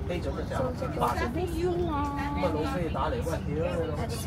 That's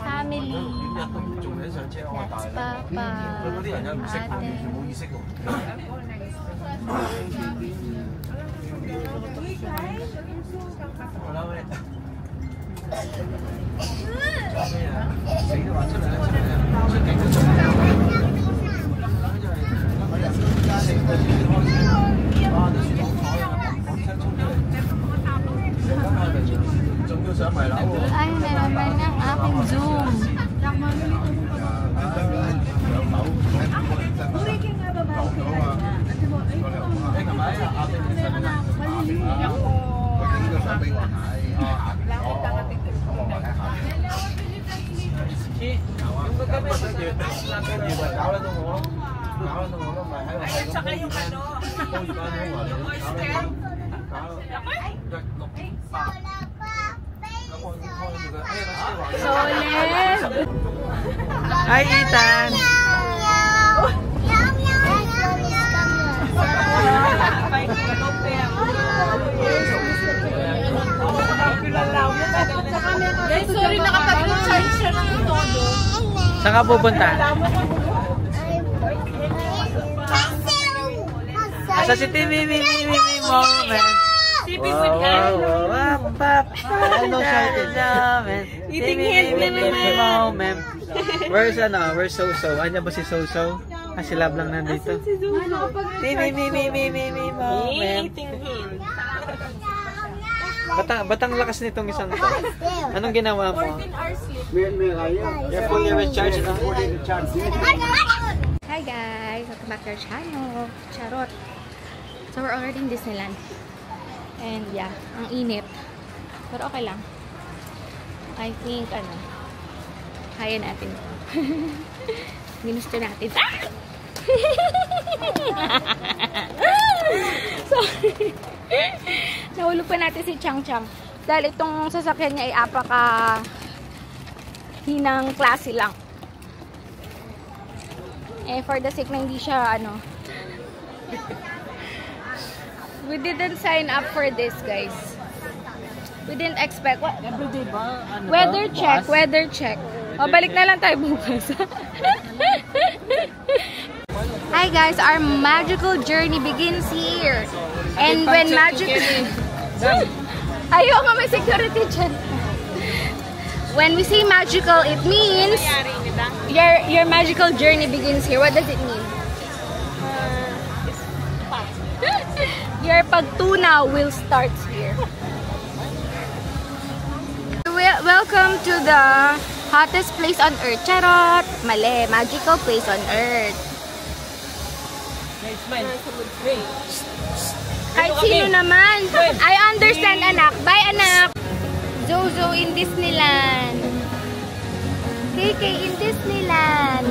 family. That's Papa. Ay, nalaman ng aking Zoom. Tsaka yung ano. Solen! Hi, Ethan! Guys, sorry, nakapag-charge siya ng todo. Saan ka pupunta? Sa si Timmy moment. Tipid with guys. Eating moment. Where's Where's Soso? Ano ba si Soso? Ah, si Love lang nandito. Timmy moment. Eating him. Batang lakas nitong isang to. Anong ginawa mo? 14 hours sleep. You're fully recharged na? Hi guys! Welcome back to our channel. Charot! So we're already in Disneyland. And yeah, ang init. Pero okay lang. I think, kaya natin. Ginusto natin. Ah! Sorry. Nahulog pa natin si Chang Chang. Dahil itong sasakyan niya ay apaka hinang klase lang. Eh, for the sake na hindi siya, we didn't sign up for this, guys. We didn't expect. What? Everyday ba? Weather check, weather check. O, balik na lang tayo bukas. Hi guys, our magical journey begins here. And when magical... Ayaw nga may security dyan. When we say magical, it means your magical journey begins here. What does it mean? Your pagtunaw will start here. Welcome to the hottest place on earth. Charot! Mali. Magical place on earth. Kahit sino naman. I understand, anak. Bye, anak. Zozo in Disneyland. KK in Disneyland.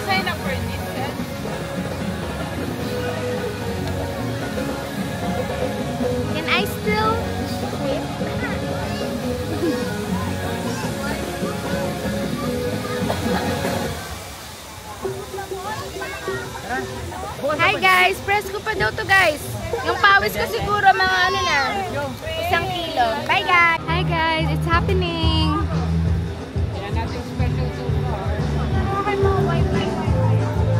Sign up for this, eh? Can I still wait? Hi guys! Press ko pa daw to guys. Yung pawis ko siguro mga isang kilo. Bye guys! Hi guys! It's happening!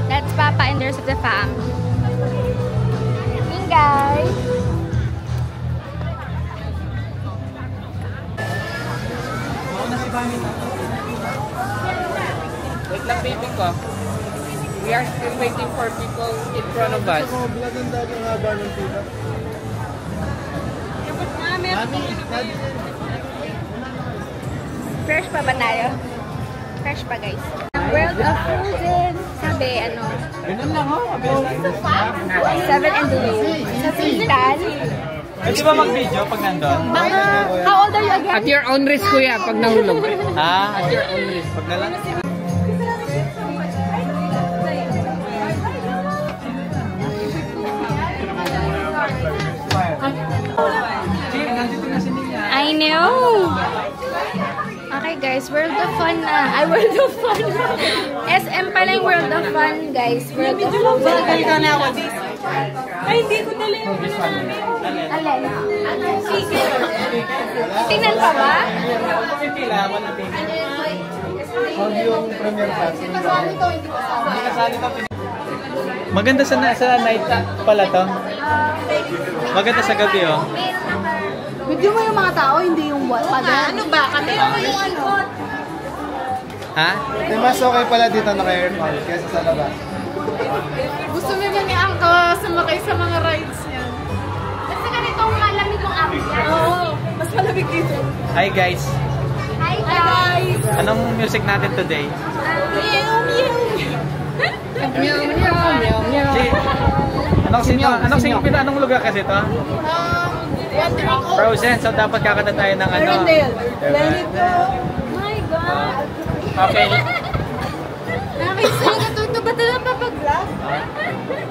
That's Papa and the rest of the fam. Hey guys! Wait lang, baby ko. We are still waiting for people in front of us. Fresh pa ba tayo? Fresh pa guys. World of Frozen. Sabi, Ganun lang, ho. 7 and below. Sa Trinidad. Pwede ba mag-video pag nandun? How old are you again? At your own risk, kuya, pag nahulog. Ha? At your own risk. Pag nalang. I know. Okay guys, World of Fun na. Ay, World of Fun. SM pala yung World of Fun, guys. World of Fun. Ay, hindi ko dala yung ano namin. Alin? Tingnan pa ba? Yung premier class. Maganda sa night pala to. Maganda sa gabi, oh. Video mo yung mga tao, hindi yung padel. Ano ba? Kami yung ano. Ha? Mas okay pala dito naka-aircon kaysa sa labas. Gusto nila ni Angko sumakay sa mga rides niya. Kasi ganitong malamig yung amin. Oo, mas malamig dito. Hi guys. Hi guys! Anong music natin today? Anong lugar kasi to? Frozen. So dapat kakanta tayo ng ano? Arendelle. Diba? Let it go. My God! Okay. Nakakita ba talaga papag-vlog?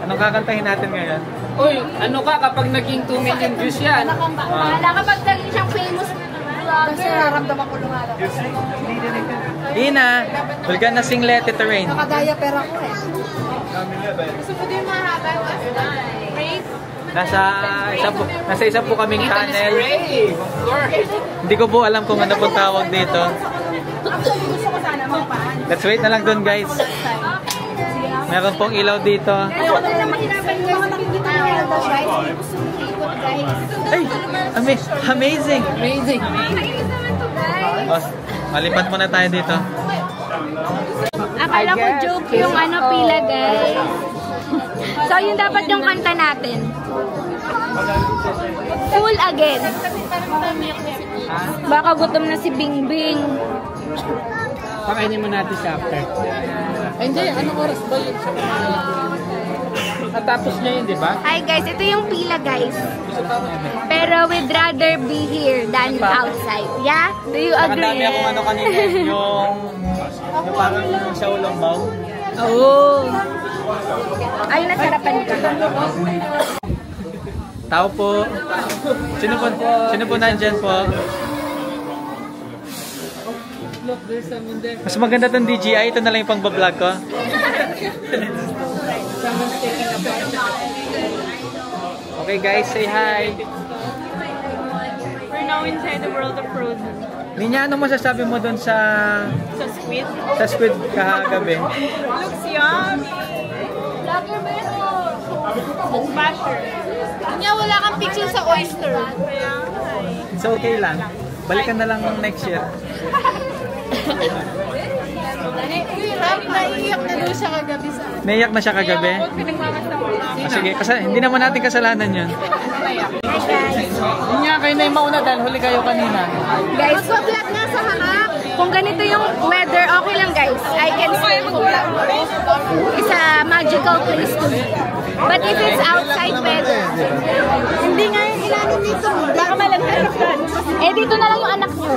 Anong kakantahin natin ngayon? Uy, ano ka kapag naging 2 million views yan? Wala kapag naging siyang famous Kasi nararamdaman ko lumala. Ina, we're gonna sing Let It Rain. Nakadaya pera ko eh. Gusto mo din mahaba? Nasa isa po kaming tunnel. Brave, of course. Hindi ko po alam kung ano po tawag dito. Actually, gusto ko sana magpaan. Let's wait na lang dun, guys. Meron pong ilaw dito. Ayoko na lang mahirapan yung mga nakikita nyo yung guys. Gusto mo ikot, guys. Ay, amazing. Amazing. Mainit naman to, guys. Oh, malipat muna tayo dito. Akala ko joke yung ano pila, guys. So, yun dapat yung kanta natin. Full again. Baka gutom na si Bingbing. Pakainin mo natin siya after. Ay, hindi. Anong oras ba yun? Natapos niya yun, di ba? Hi guys, ito yung pila guys. Pero we'd rather be here than outside. Yeah? Do you agree? Nakadami akong ano kanina. Yung parang sa ulong baw. Oo. Ay, nasarapan ka. Tao po. Sino po nandyan po? Look, there's someone there. Mas maganda tong DJI. Ito na lang yung pang-vlog ko. Someone's taking a picture. Okay guys, say hi. We're now inside the world of Frozen. Ninya, ano masasabi mo doon sa Squid. squid kagabi? Looks yummy. Vlogger ba yun o? Basher. Kanya wala kang picture sa oyster. It's okay lang. Balikan na lang ng next year. Naiiyak na doon siya kagabi sa akin. Naiyak na siya kagabi? Sige, hindi naman natin kasalanan yun. Hindi nga, kayo na yung mauna dahil huli kayo kanina. Guys, vlog nga sa harap. Kung ganito yung weather, okay lang guys. I can still vlog. It's a magical place to be. But if it's outside weather, Hindi nga yung ilalim dito. Baka malagyan ka. eh dito na lang yung anak nyo.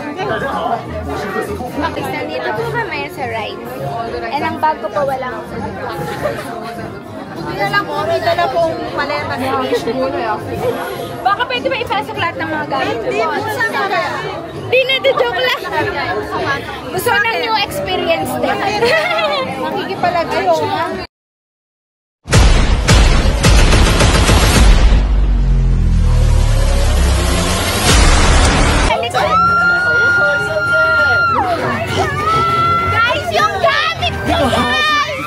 Okay, nandito po kami sa ride. And ang bag ko pa wala ko sa Hindi na lang po kami dala pong maleta ni Baka pwede ba ipasok lahat ng mga gamit? Hindi po sa kaya. Hindi na, joke lang. Gusto ko ng new experience din. Makikipalagay o nga. Guys, yung gamit ko, guys!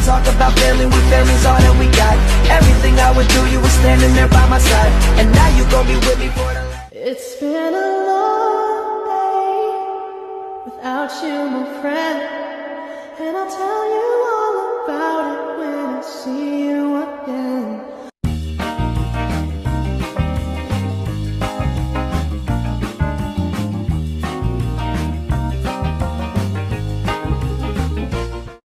Talk about family, we family's all that we got. Everything I would do, you were standing there by my side. And now you gon' be with me for the life. It's been a long day without you, my friend. And I'll tell you